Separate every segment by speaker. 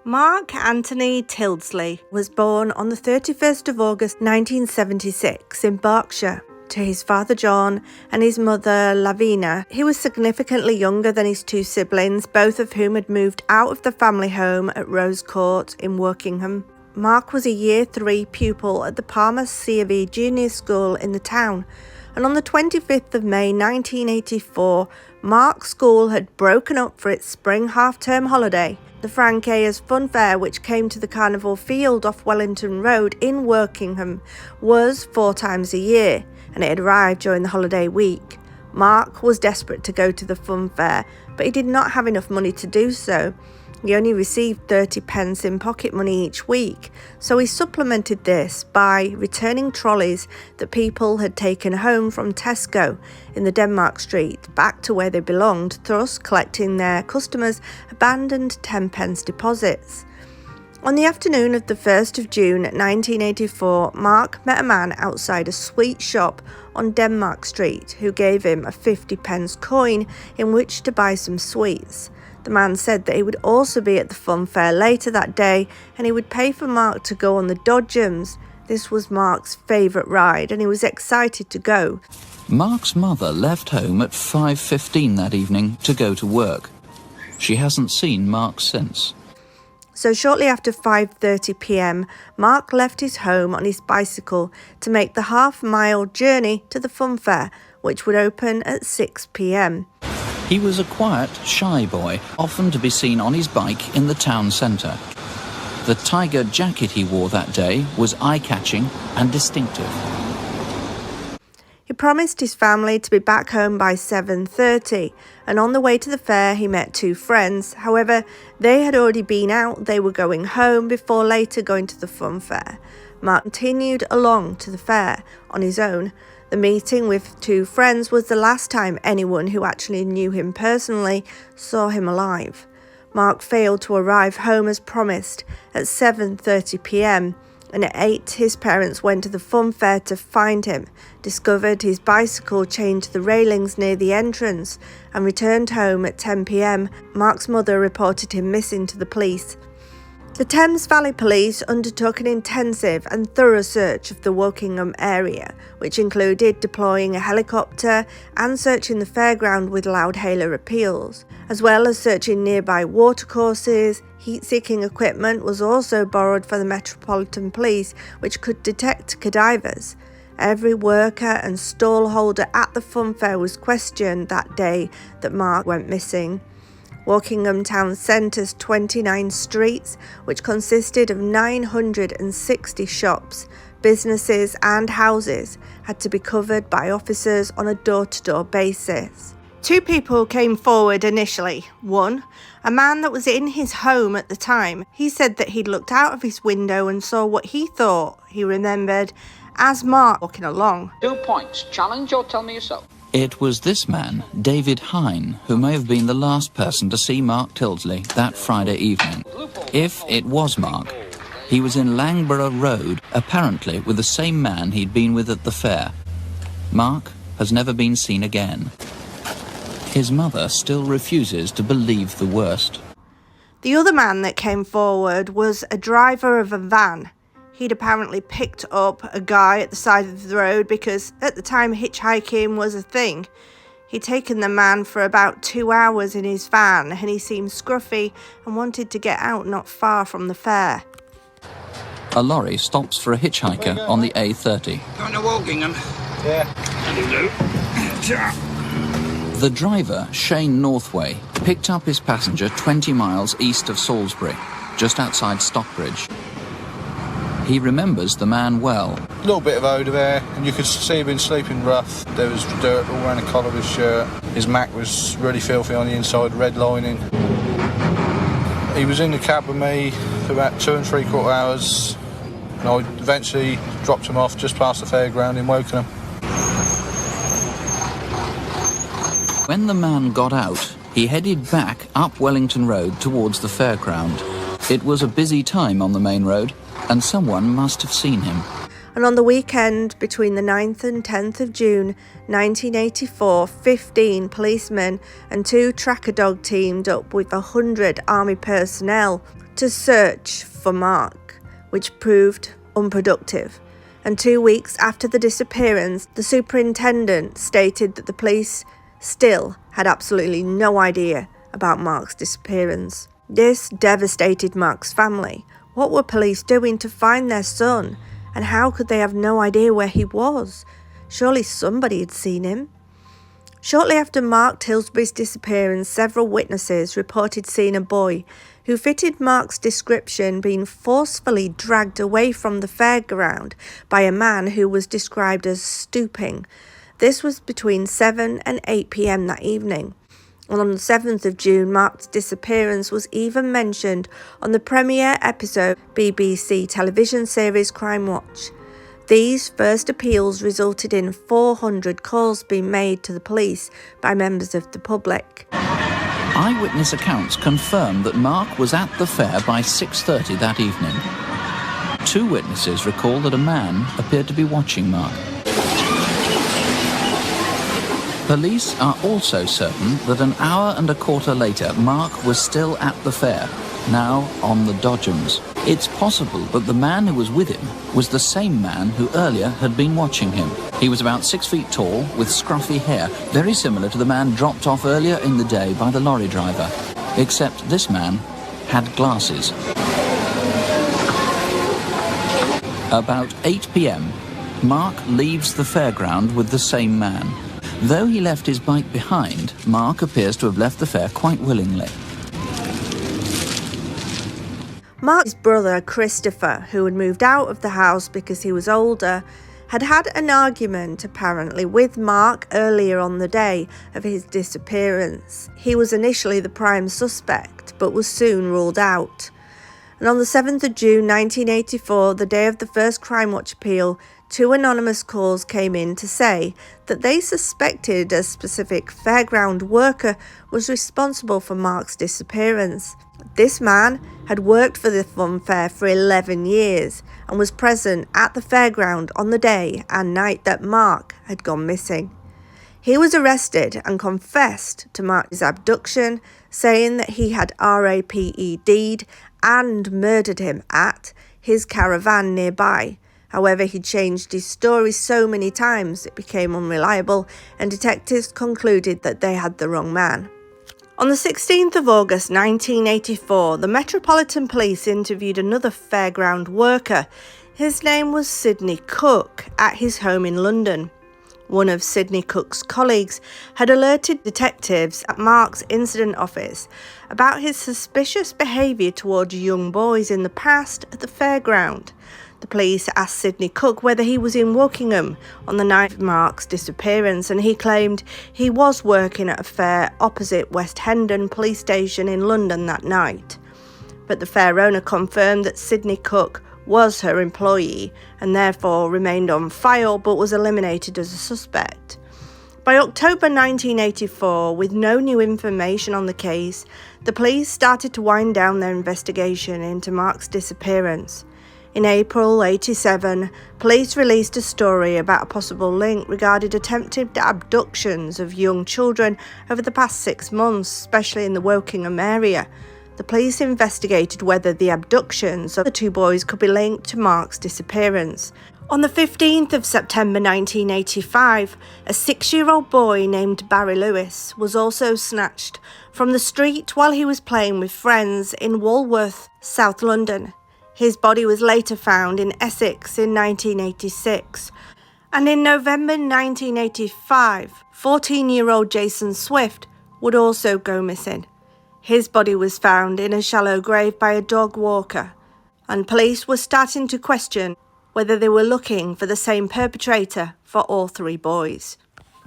Speaker 1: Mark Anthony Tildesley was born on the 31st of August 1976 in Berkshire to his father John and his mother Lavina. He was significantly younger than his two siblings, both of whom had moved out of the family home at Rose Court in Workingham. Mark was a Year 3 pupil at the Palmer C of E Junior School in the town, and on the 25th of May 1984, Mark's school had broken up for its spring half-term holiday. The Frank Ayers Fun Fair, which came to the Carnival Field off Wellington Road in Workingham, was 4 times a year, and it had arrived during the holiday week. Mark was desperate to go to the fun fair, but he did not have enough money to do so. He only received 30 pence in pocket money each week, so he supplemented this by returning trolleys that people had taken home from Tesco in the Denmark Street back to where they belonged, thus collecting their customers' abandoned 10 pence deposits. On the afternoon of the 1st of June 1984, Mark met a man outside a sweet shop on Denmark Street who gave him a 50 pence coin in which to buy some sweets. The man said that he would also be at the fun fair later that day and he would pay for Mark to go on the Dodgems. This was Mark's favourite ride and he was excited to go.
Speaker 2: Mark's mother left home at 5:15 that evening to go to work. She hasn't seen Mark since.
Speaker 1: So shortly after 5:30 p.m, Mark left his home on his bicycle to make the half-mile journey to the fun fair, which would open at 6 p.m.
Speaker 2: He was a quiet, shy boy, often to be seen on his bike in the town centre. The tiger jacket he wore that day was eye-catching and distinctive.
Speaker 1: He promised his family to be back home by 7:30, and on the way to the fair he met 2 friends. However, they had already been out, they were going home before later going to the fun fair. Mark continued along to the fair on his own. The meeting with 2 friends was the last time anyone who actually knew him personally saw him alive. Mark failed to arrive home as promised at 7:30 p.m, and at 8 his parents went to the fun fair to find him, discovered his bicycle chained to the railings near the entrance, and returned home at 10 p.m. Mark's mother reported him missing to the police. The Thames Valley Police undertook an intensive and thorough search of the Wokingham area, which included deploying a helicopter and searching the fairground with loudhailer appeals, as well as searching nearby watercourses. Heat-seeking equipment was also borrowed for the Metropolitan Police, which could detect cadavers. Every worker and stall holder at the fun fair was questioned that day that Mark went missing. Wokingham Town Centre's 29 streets, which consisted of 960 shops, businesses and houses, had to be covered by officers on a door-to-door basis. 2 people came forward initially. One, a man that was in his home at the time. He said that he'd looked out of his window and saw what he thought he remembered as Mark walking along.
Speaker 3: 2 points. Challenge or tell me yourself.
Speaker 2: It was this man, David Hine, who may have been the last person to see Mark Tildesley that Friday evening. If it was Mark, he was in Langborough Road, apparently with the same man he'd been with at the fair. Mark has never been seen again. His mother still refuses to believe the worst.
Speaker 1: The other man that came forward was a driver of a van. He'd apparently picked up a guy at the side of the road because at the time hitchhiking was a thing. He'd taken the man for about 2 hours in his van and he seemed scruffy and wanted to get out not far from the fair.
Speaker 2: A lorry stops for a hitchhiker on the A30.
Speaker 3: Going to Wokingham?
Speaker 4: Yeah.
Speaker 2: The driver, Shane Northway, picked up his passenger 20 miles east of Salisbury, just outside Stockbridge. He remembers the man well.
Speaker 4: A little bit of odour there, and you could see he'd been sleeping rough. There was dirt all around the collar of his shirt. His Mac was really filthy on the inside, red lining. He was in the cab with me for about 2 3/4 hours, and I eventually dropped him off just past the fairground in Wokingham.
Speaker 2: When the man got out, he headed back up Wellington Road towards the fairground. It was a busy time on the main road, and someone must have seen him.
Speaker 1: And on the weekend between the 9th and 10th of June 1984, 15 policemen and 2 tracker dog teamed up with 100 army personnel to search for Mark, which proved unproductive. And 2 weeks after the disappearance, the superintendent stated that the police still had absolutely no idea about Mark's disappearance. This devastated Mark's family. What were police doing to find their son? And how could they have no idea where he was? Surely somebody had seen him. Shortly after Mark Tildesley's disappearance, several witnesses reported seeing a boy who fitted Mark's description being forcefully dragged away from the fairground by a man who was described as stooping. This was between 7 and 8 p.m. that evening. And on the 7th of June, Mark's disappearance was even mentioned on the premiere episode of BBC television series Crime Watch. These first appeals resulted in 400 calls being made to the police by members of the public.
Speaker 2: Eyewitness accounts confirm that Mark was at the fair by 6:30 that evening. 2 witnesses recall that a man appeared to be watching Mark. Police are also certain that an hour and a quarter later, Mark was still at the fair, now on the Dodgems. It's possible that the man who was with him was the same man who earlier had been watching him. He was about 6 feet tall, with scruffy hair, very similar to the man dropped off earlier in the day by the lorry driver, except this man had glasses. About 8 p.m, Mark leaves the fairground with the same man. Though he left his bike behind, Mark appears to have left the fair quite willingly.
Speaker 1: Mark's brother, Christopher, who had moved out of the house because he was older, had had an argument apparently with Mark earlier on the day of his disappearance. He was initially the prime suspect, but was soon ruled out. And on the 7th of June 1984, the day of the first Crime Watch appeal, 2 anonymous calls came in to say that they suspected a specific fairground worker was responsible for Mark's disappearance. This man had worked for the fun fair for 11 years and was present at the fairground on the day and night that Mark had gone missing. He was arrested and confessed to Mark's abduction, saying that he had RAPED'd and murdered him at his caravan nearby. However, he changed his story so many times it became unreliable, and detectives concluded that they had the wrong man. On the 16th of August 1984, the Metropolitan Police interviewed another fairground worker. His name was Sidney Cook, at his home in London. One of Sidney Cook's colleagues had alerted detectives at Mark's incident office about his suspicious behaviour towards young boys in the past at the fairground. The police asked Sidney Cook whether he was in Wokingham on the night of Mark's disappearance, and he claimed he was working at a fair opposite West Hendon police station in London that night. But the fair owner confirmed that Sidney Cook was her employee and therefore remained on file but was eliminated as a suspect. By October 1984, with no new information on the case, the police started to wind down their investigation into Mark's disappearance. In April 1987, police released a story about a possible link regarding attempted abductions of young children over the past 6 months, especially in the Wokingham area. The police investigated whether the abductions of the 2 boys could be linked to Mark's disappearance. On the 15th of September 1985, a 6-year-old boy named Barry Lewis was also snatched from the street while he was playing with friends in Walworth, South London. His body was later found in Essex in 1986. And in November 1985, 14-year-old Jason Swift would also go missing. His body was found in a shallow grave by a dog walker, and police were starting to question whether they were looking for the same perpetrator for all 3 boys.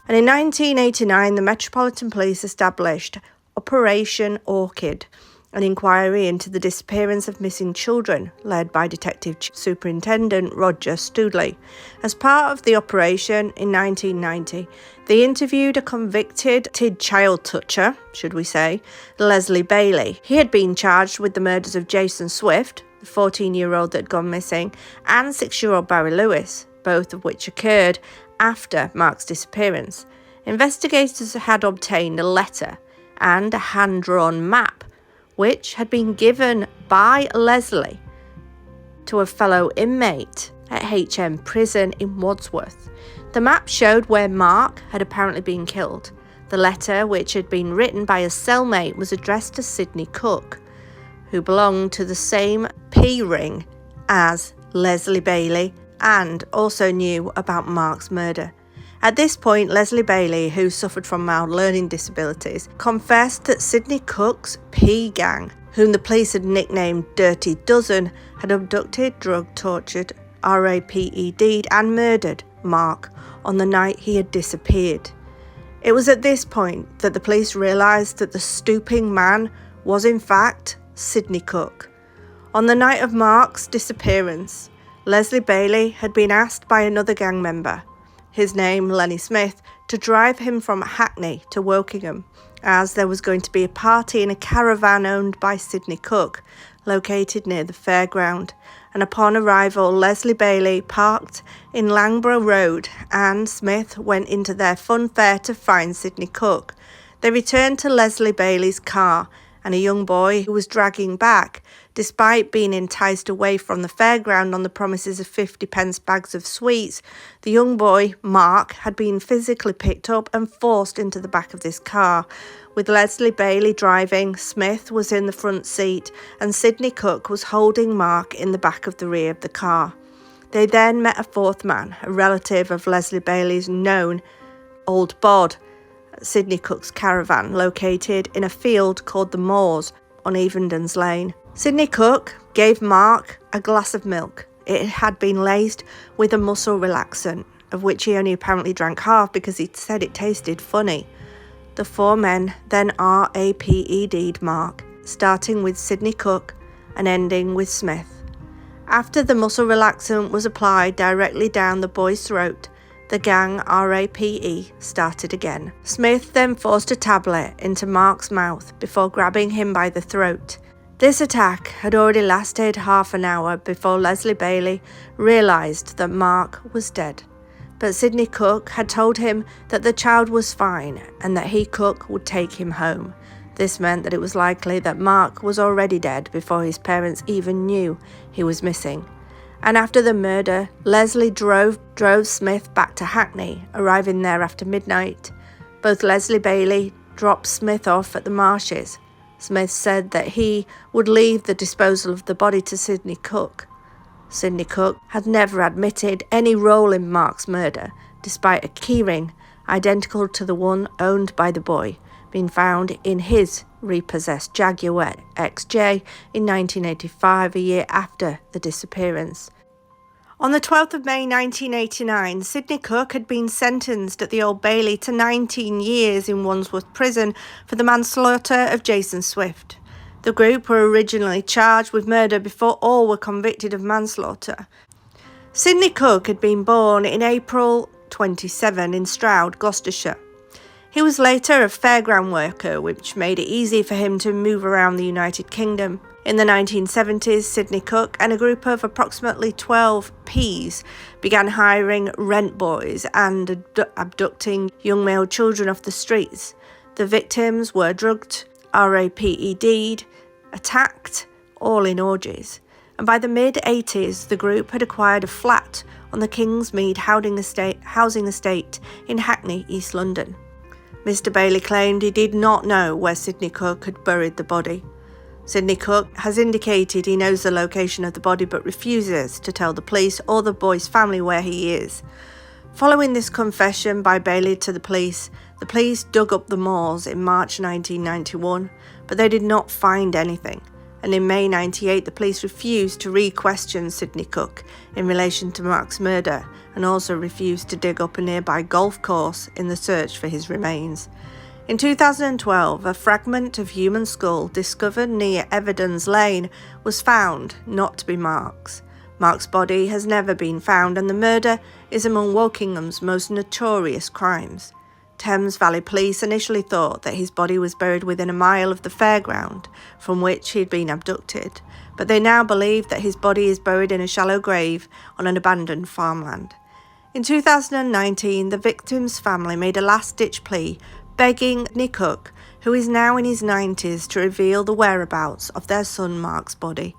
Speaker 1: And in 1989, the Metropolitan Police established Operation Orchid, an inquiry into the disappearance of missing children, led by Detective Superintendent Roger Studley. As part of the operation in 1990, they interviewed a convicted child toucher, Leslie Bailey. He had been charged with the murders of Jason Swift, the 14-year-old that had gone missing, and 6-year-old Barry Lewis, both of which occurred after Mark's disappearance. Investigators had obtained a letter and a hand-drawn map, which had been given by Leslie to a fellow inmate at HM Prison in Wadsworth. The map showed where Mark had apparently been killed. The letter, which had been written by a cellmate, was addressed to Sidney Cook, who belonged to the same P ring as Leslie Bailey and also knew about Mark's murder. At this point, Leslie Bailey, who suffered from mild learning disabilities, confessed that Sidney Cook's P gang, whom the police had nicknamed Dirty Dozen, had abducted, drugged, tortured, raped, and murdered Mark on the night he had disappeared. It was at this point that the police realised that the stooping man was in fact Sidney Cook. On the night of Mark's disappearance, Leslie Bailey had been asked by another gang member, his name Lenny Smith, to drive him from Hackney to Wokingham, as there was going to be a party in a caravan owned by Sidney Cook, located near the fairground. And upon arrival, Leslie Bailey parked in Langborough Road and Smith went into their funfair to find Sidney Cook. They returned to Leslie Bailey's car, and a young boy who was dragging back, despite being enticed away from the fairground on the promises of 50-pence bags of sweets. The young boy, Mark, had been physically picked up and forced into the back of this car. With Leslie Bailey driving, Smith was in the front seat and Sidney Cook was holding Mark in the back of the rear of the car. They then met a fourth man, a relative of Leslie Bailey's known Old Bod, Sidney Cook's caravan, located in a field called the Moors on Evendens Lane. Sidney Cook gave Mark a glass of milk. It had been laced with a muscle relaxant, of which he only apparently drank half because he said it tasted funny. The four men then raped Mark, starting with Sidney Cook and ending with Smith. After the muscle relaxant was applied directly down the boy's throat, the gang RAPE started again. Smith then forced a tablet into Mark's mouth before grabbing him by the throat. This attack had already lasted half an hour before Leslie Bailey realised that Mark was dead. But Sidney Cook had told him that the child was fine and that he, Cook, would take him home. This meant that it was likely that Mark was already dead before his parents even knew he was missing. And after the murder, Leslie drove Smith back to Hackney, arriving there after midnight. Both Leslie Bailey dropped Smith off at the marshes. Smith said that he would leave the disposal of the body to Sidney Cook. Sidney Cook had never admitted any role in Mark's murder, despite a keyring identical to the one owned by the boy being found in his repossessed Jaguar XJ in 1985, a year after the disappearance. On the 12th of May 1989, Sidney Cook had been sentenced at the Old Bailey to 19 years in Wandsworth Prison for the manslaughter of Jason Swift. The group were originally charged with murder before all were convicted of manslaughter. Sidney Cook had been born in April 27 in Stroud, Gloucestershire. He was later a fairground worker, which made it easy for him to move around the United Kingdom. In the 1970s, Sidney Cook and a group of approximately 12 Ps began hiring rent boys and abducting young male children off the streets. The victims were drugged, raped, attacked, all in orgies. And by the mid-80s, the group had acquired a flat on the Kingsmead housing estate in Hackney, East London. Mr. Bailey claimed he did not know where Sidney Cook had buried the body. Sidney Cook has indicated he knows the location of the body but refuses to tell the police or the boy's family where he is. Following this confession by Bailey to the police dug up the moors in March 1991, but they did not find anything. And in May 98, the police refused to re-question Sidney Cook in relation to Mark's murder and also refused to dig up a nearby golf course in the search for his remains. In 2012, a fragment of human skull discovered near Evendens Lane was found not to be Mark's. Mark's body has never been found and the murder is among Wokingham's most notorious crimes. Thames Valley Police initially thought that his body was buried within a mile of the fairground from which he had been abducted, but they now believe that his body is buried in a shallow grave on an abandoned farmland. In 2019, the victim's family made a last-ditch plea, begging Nick Hook, who is now in his 90s, to reveal the whereabouts of their son Mark's body.